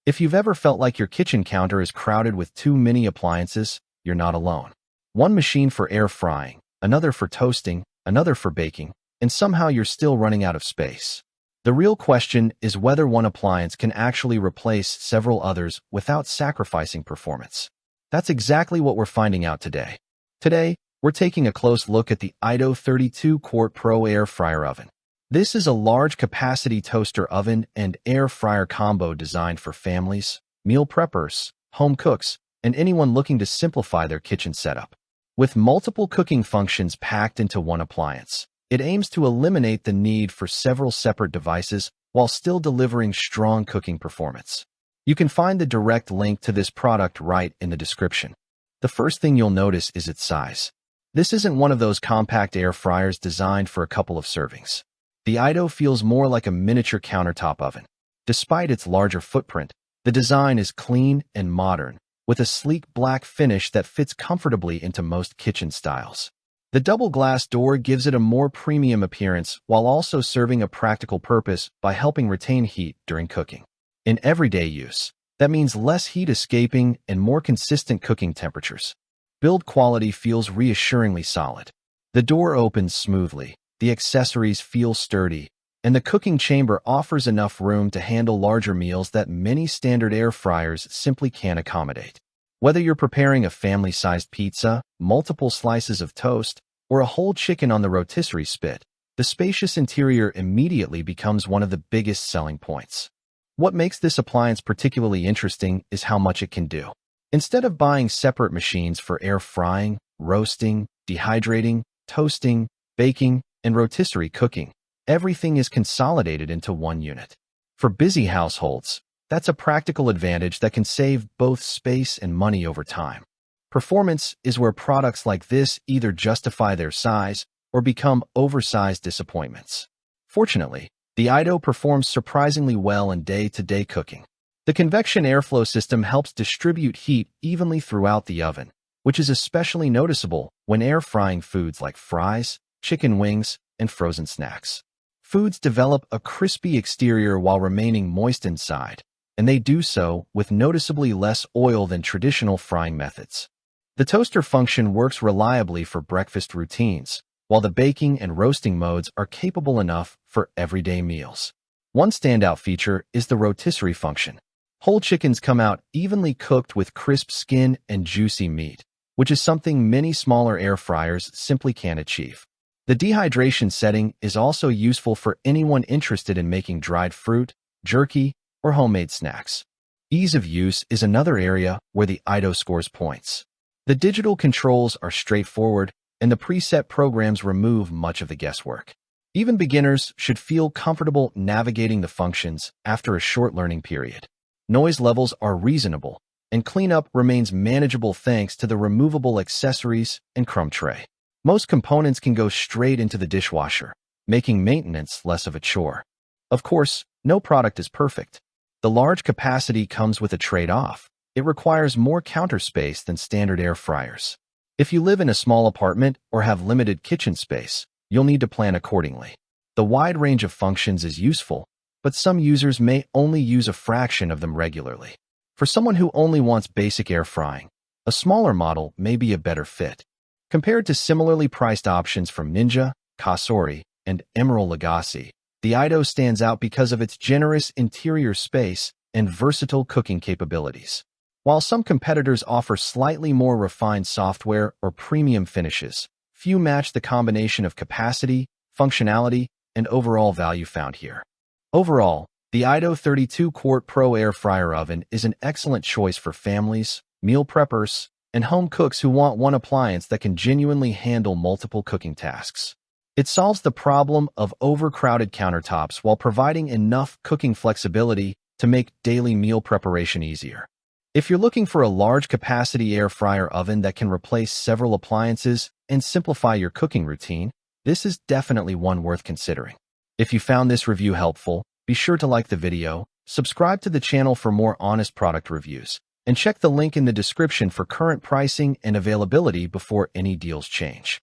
If you've ever felt like your kitchen counter is crowded with too many appliances, you're not alone. One machine for air frying, another for toasting, another for baking, and somehow you're still running out of space. The real question is whether one appliance can actually replace several others without sacrificing performance. That's exactly what we're finding out today. Today, we're taking a close look at the Aeitto 32-Quart Pro Air Fryer Oven. This is a large-capacity toaster oven and air fryer combo designed for families, meal preppers, home cooks, and anyone looking to simplify their kitchen setup. With multiple cooking functions packed into one appliance, it aims to eliminate the need for several separate devices while still delivering strong cooking performance. You can find the direct link to this product right in the description. The first thing you'll notice is its size. This isn't one of those compact air fryers designed for a couple of servings. The Aeitto feels more like a miniature countertop oven. Despite its larger footprint, the design is clean and modern, with a sleek black finish that fits comfortably into most kitchen styles. The double glass door gives it a more premium appearance while also serving a practical purpose by helping retain heat during cooking. In everyday use, that means less heat escaping and more consistent cooking temperatures. Build quality feels reassuringly solid. The door opens smoothly, the accessories feel sturdy, and the cooking chamber offers enough room to handle larger meals that many standard air fryers simply can't accommodate. Whether you're preparing a family-sized pizza, multiple slices of toast, or a whole chicken on the rotisserie spit, the spacious interior immediately becomes one of the biggest selling points. What makes this appliance particularly interesting is how much it can do. Instead of buying separate machines for air frying, roasting, dehydrating, toasting, baking, and rotisserie cooking, everything is consolidated into one unit. For busy households, that's a practical advantage that can save both space and money over time. Performance is where products like this either justify their size or become oversized disappointments. Fortunately, the Aeitto performs surprisingly well in day-to-day cooking. The convection airflow system helps distribute heat evenly throughout the oven, which is especially noticeable when air frying foods like fries, chicken wings, and frozen snacks. Foods develop a crispy exterior while remaining moist inside, and they do so with noticeably less oil than traditional frying methods. The toaster function works reliably for breakfast routines, while the baking and roasting modes are capable enough for everyday meals. One standout feature is the rotisserie function. Whole chickens come out evenly cooked with crisp skin and juicy meat, which is something many smaller air fryers simply can't achieve. The dehydration setting is also useful for anyone interested in making dried fruit, jerky, or homemade snacks. Ease of use is another area where the Aeitto scores points. The digital controls are straightforward, and the preset programs remove much of the guesswork. Even beginners should feel comfortable navigating the functions after a short learning period. Noise levels are reasonable, and cleanup remains manageable thanks to the removable accessories and crumb tray. Most components can go straight into the dishwasher, making maintenance less of a chore. Of course, no product is perfect. The large capacity comes with a trade-off. It requires more counter space than standard air fryers. If you live in a small apartment or have limited kitchen space, you'll need to plan accordingly. The wide range of functions is useful, but some users may only use a fraction of them regularly. For someone who only wants basic air frying, a smaller model may be a better fit. Compared to similarly priced options from Ninja, Cosori, and Emerald Lagasse, the Aeitto stands out because of its generous interior space and versatile cooking capabilities. While some competitors offer slightly more refined software or premium finishes, few match the combination of capacity, functionality, and overall value found here. Overall, the Aeitto 32-Quart Pro Air Fryer Oven is an excellent choice for families, meal preppers, and home cooks who want one appliance that can genuinely handle multiple cooking tasks. It solves the problem of overcrowded countertops while providing enough cooking flexibility to make daily meal preparation easier. If you're looking for a large-capacity air fryer oven that can replace several appliances and simplify your cooking routine, this is definitely one worth considering. If you found this review helpful, be sure to like the video, subscribe to the channel for more honest product reviews, and check the link in the description for current pricing and availability before any deals change.